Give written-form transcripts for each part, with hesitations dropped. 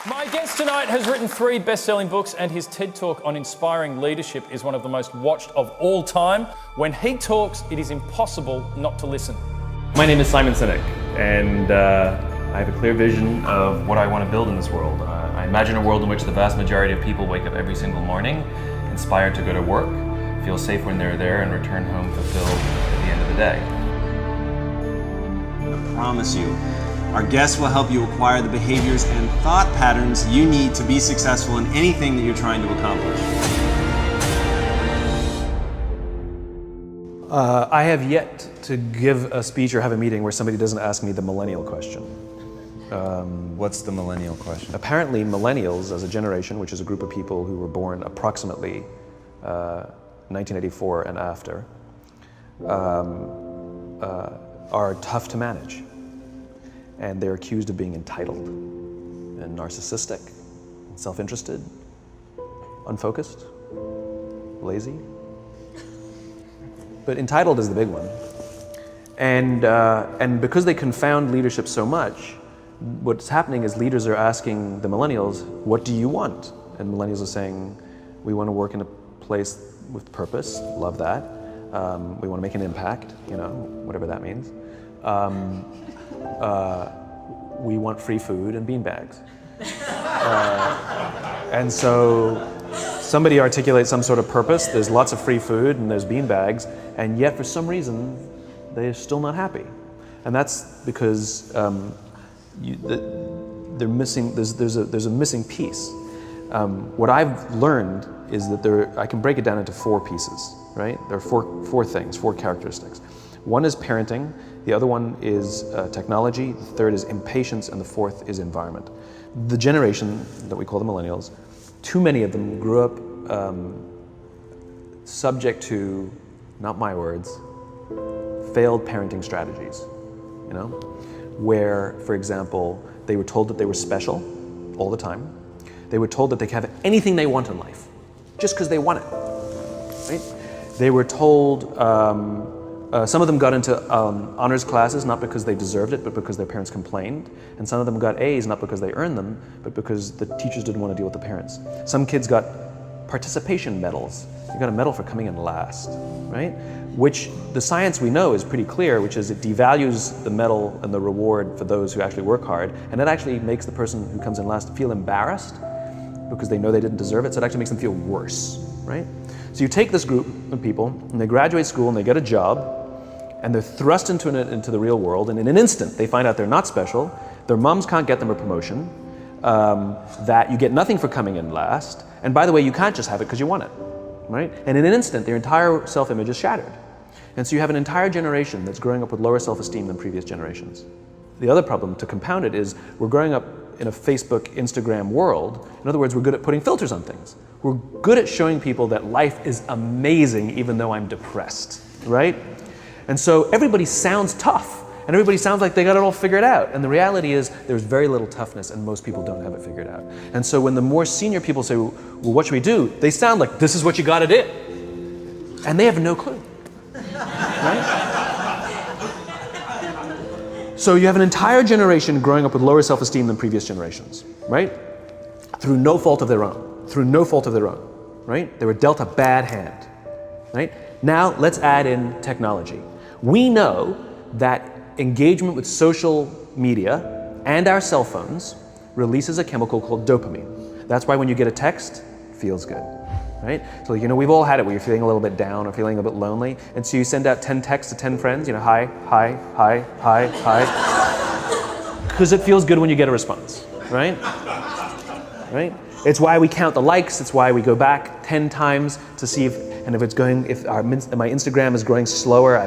My guest tonight has written 3 best-selling books, and his TED Talk on inspiring leadership is one of the most watched of all time. When he talks, it is impossible not to listen. My name is Simon Sinek, and I have a clear vision of what I want to build in this world. I imagine a world in which the vast majority of people wake up every single morning inspired to go to work, feel safe when they're there, and return home fulfilled at the end of the day. I promise you, our guests will help you acquire the behaviors and thought patterns you need to be successful in anything that you're trying to accomplish. I have yet to give a speech or have a meeting where somebody doesn't ask me the millennial question. What's the millennial question? Apparently, millennials as a generation, which is a group of people who were born approximately 1984 and after, are tough to manage. And they're accused of being entitled and narcissistic, self-interested, unfocused, lazy. But entitled is the big one. And because they confound leadership so much, what's happening is leaders are asking the millennials, what do you want? And millennials are saying, we want to work in a place with purpose, love that. We want to make an impact, whatever that means. We want free food and beanbags. And so somebody articulates some sort of purpose, there's lots of free food and there's beanbags, and yet for some reason they're still not happy. And that's because they're missing, there's a missing piece. What I've learned is that I can break it down into 4 pieces, right? There are four things, 4 characteristics. One is parenting, the other one is technology, the third is impatience, and the fourth is environment. The generation that we call the millennials, too many of them grew up subject to, not my words, failed parenting strategies, where, for example, they were told that they were special all the time. They were told that they could have anything they want in life, just because they want it, right? They were told, some of them got into honors classes, not because they deserved it, but because their parents complained. And some of them got A's, not because they earned them, but because the teachers didn't want to deal with the parents. Some kids got participation medals. You got a medal for coming in last, right? Which the science we know is pretty clear, which is it devalues the medal and the reward for those who actually work hard. And it actually makes the person who comes in last feel embarrassed because they know they didn't deserve it. So it actually makes them feel worse, right? So you take this group of people and they graduate school and they get a job, and they're thrust into the real world, and in an instant they find out they're not special, their moms can't get them a promotion, that you get nothing for coming in last, and by the way, you can't just have it because you want it, right? And in an instant, their entire self-image is shattered. And so you have an entire generation that's growing up with lower self-esteem than previous generations. The other problem, to compound it, is we're growing up in a Facebook, Instagram world. In other words, we're good at putting filters on things. We're good at showing people that life is amazing even though I'm depressed, right? And so everybody sounds tough, and everybody sounds like they got it all figured out. And the reality is there's very little toughness, and most people don't have it figured out. And so when the more senior people say, well, what should we do? They sound like, this is what you got to do. And they have no clue, right? So you have an entire generation growing up with lower self-esteem than previous generations, right? Through no fault of their own, right? They were dealt a bad hand, right? Now let's add in technology. We know that engagement with social media and our cell phones releases a chemical called dopamine. That's why when you get a text, it feels good, right? So we've all had it where you're feeling a little bit down or feeling a bit lonely, and so you send out 10 texts to 10 friends, hi, hi, hi, hi, hi, because it feels good when you get a response, right? Right? It's why we count the likes, it's why we go back 10 times to see if my Instagram is growing slower,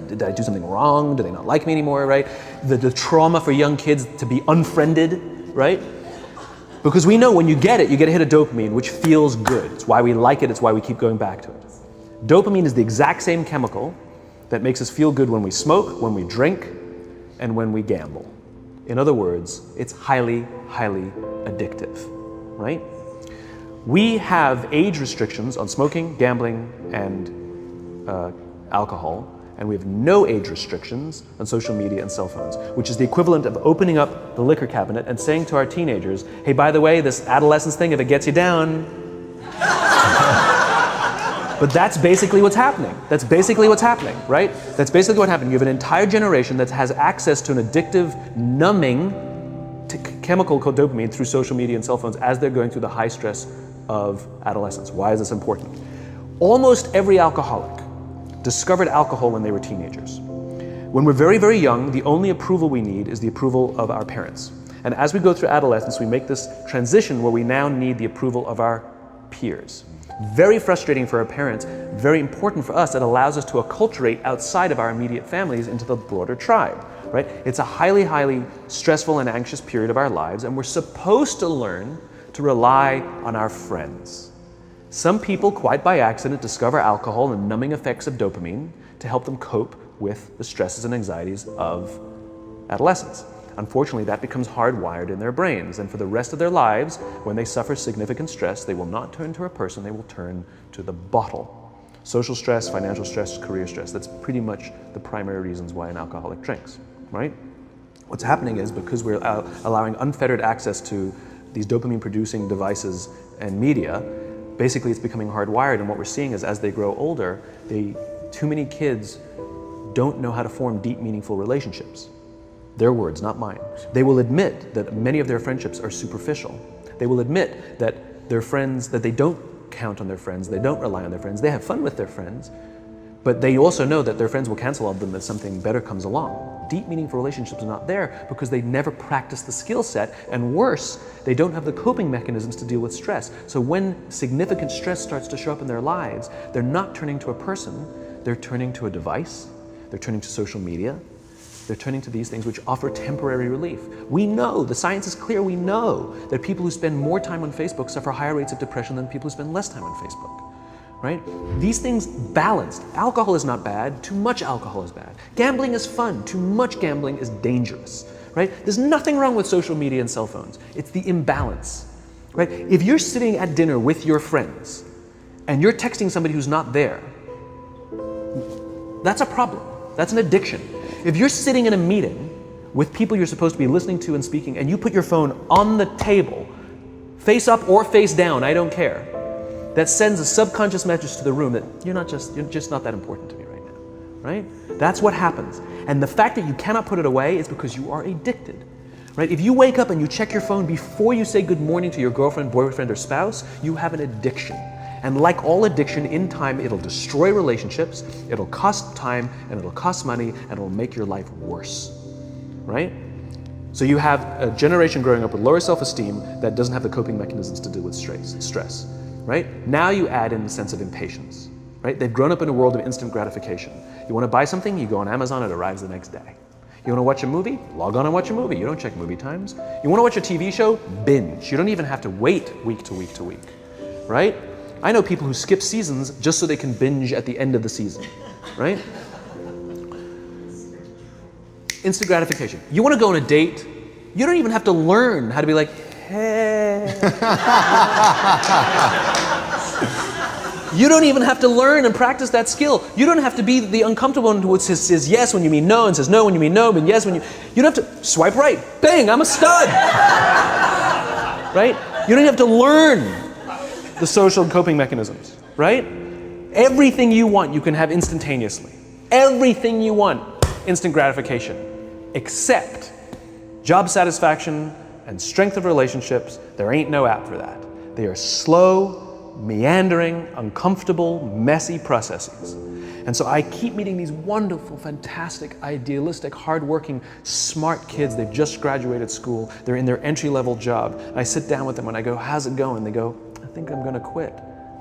did I do something wrong? Do they not like me anymore, right? The trauma for young kids to be unfriended, right? Because we know when you get a hit of dopamine, which feels good. It's why we like it, it's why we keep going back to it. Dopamine is the exact same chemical that makes us feel good when we smoke, when we drink, and when we gamble. In other words, it's highly, highly addictive, right? We have age restrictions on smoking, gambling, and alcohol And we have no age restrictions on social media and cell phones, which is the equivalent of opening up the liquor cabinet and saying to our teenagers, hey, by the way, this adolescence thing, if it gets you down. But that's basically what's happening. That's basically what's happening, right? That's basically what happened. You have an entire generation that has access to an addictive, numbing chemical called dopamine through social media and cell phones as they're going through the high stress of adolescence. Why is this important? Almost every alcoholic discovered alcohol when they were teenagers. When we're very, very young, the only approval we need is the approval of our parents. And as we go through adolescence, we make this transition where we now need the approval of our peers. Very frustrating for our parents, very important for us. It allows us to acculturate outside of our immediate families into the broader tribe, right? It's a highly, highly stressful and anxious period of our lives, and we're supposed to learn to rely on our friends. Some people, quite by accident, discover alcohol and numbing effects of dopamine to help them cope with the stresses and anxieties of adolescence. Unfortunately, that becomes hardwired in their brains, and for the rest of their lives, when they suffer significant stress, they will not turn to a person, they will turn to the bottle. Social stress, financial stress, career stress, that's pretty much the primary reasons why an alcoholic drinks, right? What's happening is because we're allowing unfettered access to these dopamine-producing devices and media, basically it's becoming hardwired, and what we're seeing is as they grow older, too many kids don't know how to form deep, meaningful relationships. Their words, not mine. They will admit that many of their friendships are superficial. They will admit that their friends, that they don't count on their friends, they don't rely on their friends, they have fun with their friends, but they also know that their friends will cancel on them if something better comes along. Deep, meaningful relationships are not there because they never practice the skill set, and worse, they don't have the coping mechanisms to deal with stress. So when significant stress starts to show up in their lives, they're not turning to a person, they're turning to a device, they're turning to social media, they're turning to these things which offer temporary relief. We know, the science is clear, we know that people who spend more time on Facebook suffer higher rates of depression than people who spend less time on Facebook, right? These things balanced. Alcohol is not bad, too much alcohol is bad. Gambling is fun, too much gambling is dangerous, right? There's nothing wrong with social media and cell phones. It's the imbalance, right? If you're sitting at dinner with your friends and you're texting somebody who's not there, that's a problem. That's an addiction. If you're sitting in a meeting with people you're supposed to be listening to and speaking, and you put your phone on the table, face up or face down, I don't care, that sends a subconscious message to the room that you're just not that important to me right now, right? That's what happens. And the fact that you cannot put it away is because you are addicted, right? If you wake up and you check your phone before you say good morning to your girlfriend, boyfriend, or spouse, you have an addiction. And like all addiction, in time, it'll destroy relationships, it'll cost time, and it'll cost money, and it'll make your life worse, right? So you have a generation growing up with lower self-esteem that doesn't have the coping mechanisms to deal with stress, right? Now you add in the sense of impatience, right? They've grown up in a world of instant gratification. You want to buy something, you go on Amazon, it arrives the next day. You want to watch a movie? Log on and watch a movie. You don't check movie times. You want to watch a TV show? Binge. You don't even have to wait week to week to week, right? I know people who skip seasons just so they can binge at the end of the season, right? Instant gratification. You want to go on a date, you don't even have to learn how to be like, hey. You don't even have to learn and practice that skill. You don't have to be the uncomfortable one who says yes when you mean no and says no when you mean no, but yes when you don't have to swipe right. Bang, I'm a stud. Right? You don't have to learn the social coping mechanisms, right? Everything you want, you can have instantaneously. Everything you want, instant gratification, except job satisfaction and strength of relationships. There ain't no app for that. They are slow, meandering, uncomfortable, messy processes. And so I keep meeting these wonderful, fantastic, idealistic, hardworking, smart kids. They've just graduated school. They're in their entry-level job. I sit down with them and I go, how's it going? They go, I think I'm gonna quit.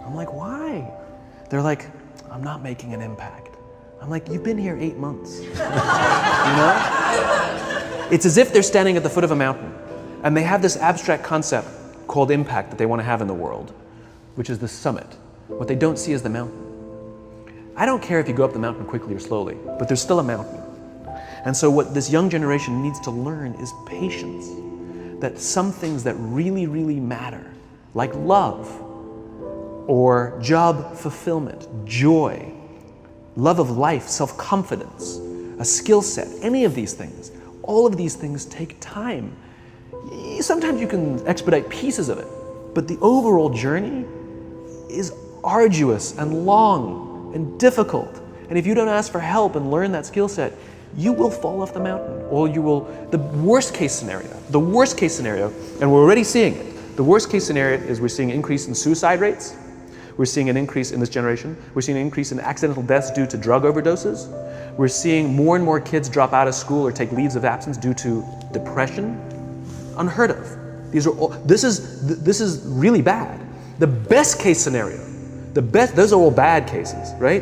I'm like, why? They're like, I'm not making an impact. I'm like, you've been here 8 months. You know? It's as if they're standing at the foot of a mountain and they have this abstract concept called impact that they want to have in the world, which is the summit. What they don't see is the mountain. I don't care if you go up the mountain quickly or slowly, but there's still a mountain. And so what this young generation needs to learn is patience. That some things that really, really matter, like love, or job fulfillment, joy, love of life, self-confidence, a skill set, any of these things. All of these things take time. Sometimes you can expedite pieces of it, but the overall journey is arduous and long and difficult. And if you don't ask for help and learn that skill set, you will fall off the mountain, or you will, the worst case scenario, and we're already seeing it. The worst case scenario is we're seeing an increase in suicide rates. We're seeing an increase in this generation. We're seeing an increase in accidental deaths due to drug overdoses. We're seeing more and more kids drop out of school or take leaves of absence due to depression. Unheard of. These are all, this is really bad. The best case scenario, those are all bad cases, right?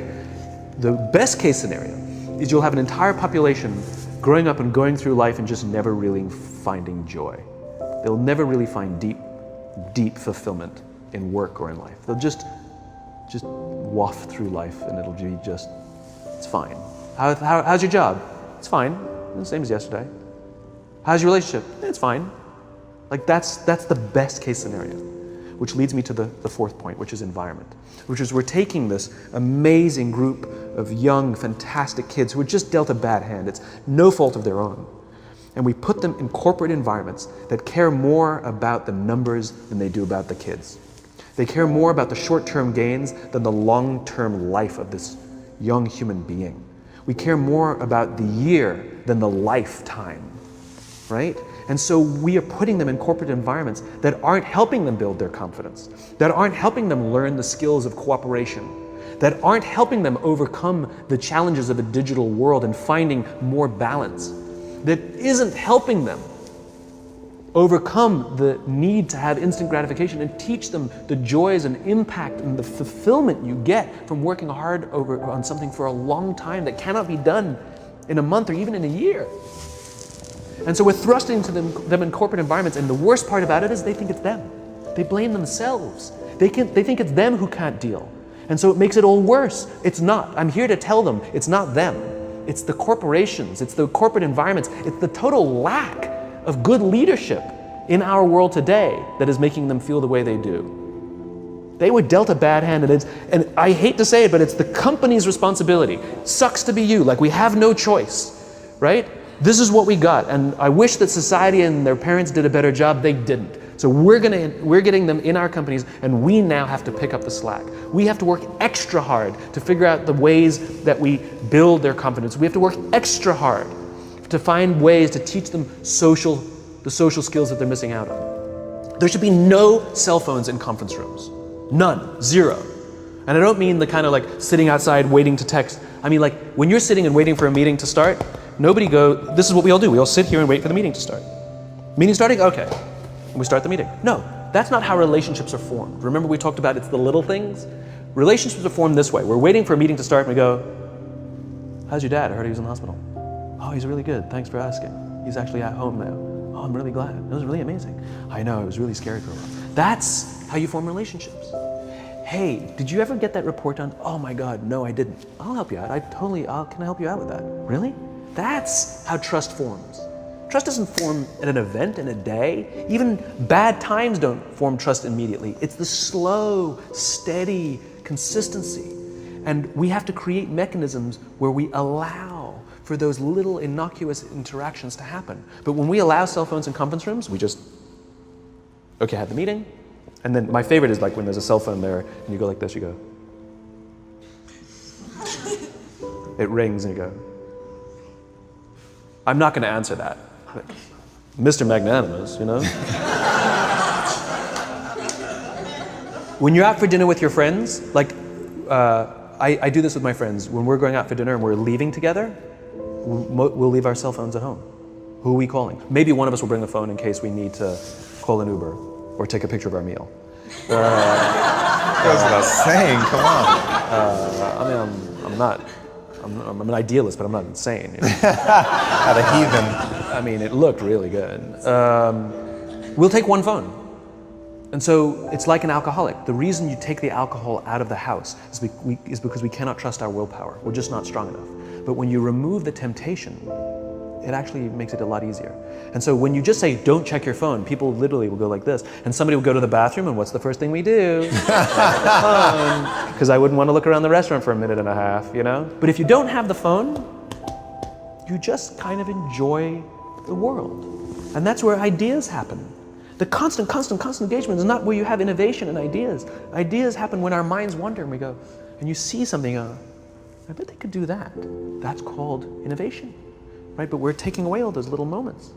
The best case scenario is you'll have an entire population growing up and going through life and just never really finding joy. They'll never really find deep fulfillment in work or in life. They'll just waft through life and it'll be just, it's fine. How's your job? It's fine, the same as yesterday. How's your relationship? It's fine. Like that's the best case scenario, which leads me to the fourth point, which is environment, which is we're taking this amazing group of young, fantastic kids who are just dealt a bad hand. It's no fault of their own. And we put them in corporate environments that care more about the numbers than they do about the kids. They care more about the short-term gains than the long-term life of this young human being. We care more about the year than the lifetime, right? And so we are putting them in corporate environments that aren't helping them build their confidence, that aren't helping them learn the skills of cooperation, that aren't helping them overcome the challenges of a digital world and finding more balance, that isn't helping them overcome the need to have instant gratification and teach them the joys and impact and the fulfillment you get from working hard on something for a long time that cannot be done in a month or even in a year. And so we're thrusting to them in corporate environments, and the worst part about it is they think it's them. They blame themselves. They think it's them who can't deal. And so it makes it all worse. It's not. I'm here to tell them it's not them. It's the corporations, it's the corporate environments, it's the total lack of good leadership in our world today that is making them feel the way they do. They were dealt a bad hand, and I hate to say it, but it's the company's responsibility. Sucks to be you, like we have no choice, right? This is what we got, and I wish that society and their parents did a better job. They didn't. So we're getting them in our companies, and we now have to pick up the slack. We have to work extra hard to figure out the ways that we build their confidence. We have to work extra hard to find ways to teach them the social skills that they're missing out on. There should be no cell phones in conference rooms. None. Zero. And I don't mean the kind of like sitting outside waiting to text. I mean like when you're sitting and waiting for a meeting to start, this is what we all do. We all sit here and wait for the meeting to start. Meeting starting? Okay. And we start the meeting. No, that's not how relationships are formed. Remember we talked about it's the little things? Relationships are formed this way. We're waiting for a meeting to start and we go, how's your dad? I heard he was in the hospital. Oh, he's really good. Thanks for asking. He's actually at home now. Oh, I'm really glad. It was really amazing. I know, it was really scary for a while. That's how you form relationships. Hey, did you ever get that report done? Oh my God, no, I didn't. I'll help you out. Can I help you out with that? Really? That's how trust forms. Trust doesn't form at an event in a day. Even bad times don't form trust immediately. It's the slow, steady consistency. And we have to create mechanisms where we allow for those little innocuous interactions to happen. But when we allow cell phones in conference rooms, we just, okay, have the meeting. And then my favorite is like when there's a cell phone there and you go like this, you go. It rings and you go. I'm not going to answer that. Mr. Magnanimous, you know? When you're out for dinner with your friends, like I do this with my friends. When we're going out for dinner and we're leaving together, we'll leave our cell phones at home. Who are we calling? Maybe one of us will bring the phone in case we need to call an Uber or take a picture of our meal. That goes without saying, come on. I'm an idealist, but I'm not insane. You know? At a heathen. I mean, it looked really good. We'll take one phone. And so it's like an alcoholic. The reason you take the alcohol out of the house is because we cannot trust our willpower. We're just not strong enough. But when you remove the temptation, it actually makes it a lot easier. And so when you just say, don't check your phone, people literally will go like this. And somebody will go to the bathroom, and what's the first thing we do? Because I wouldn't want to look around the restaurant for a minute and a half, you know? But if you don't have the phone, you just kind of enjoy the world. And that's where ideas happen. The constant engagement is not where you have innovation and ideas. Ideas happen when our minds wander and we go, and you see something, I bet they could do that. That's called innovation, right? But we're taking away all those little moments,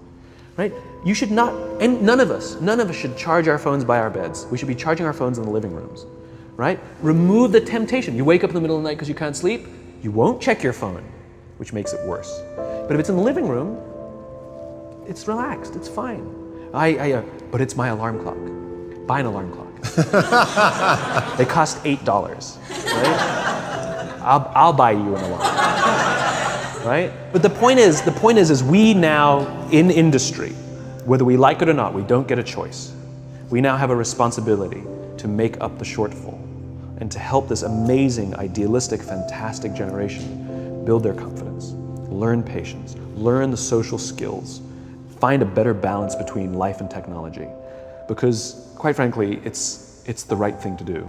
right? You should not, and none of us should charge our phones by our beds. We should be charging our phones in the living rooms, right? Remove the temptation. You wake up in the middle of the night because you can't sleep, you won't check your phone, which makes it worse. But if it's in the living room, it's relaxed, it's fine. But it's my alarm clock. Buy an alarm clock. They cost $8, right? I'll buy you an alarm, right? But the point is we now in industry, whether we like it or not, we don't get a choice. We now have a responsibility to make up the shortfall and to help this amazing, idealistic, fantastic generation build their confidence, learn patience, learn the social skills, find a better balance between life and technology. Because, quite frankly, it's the right thing to do.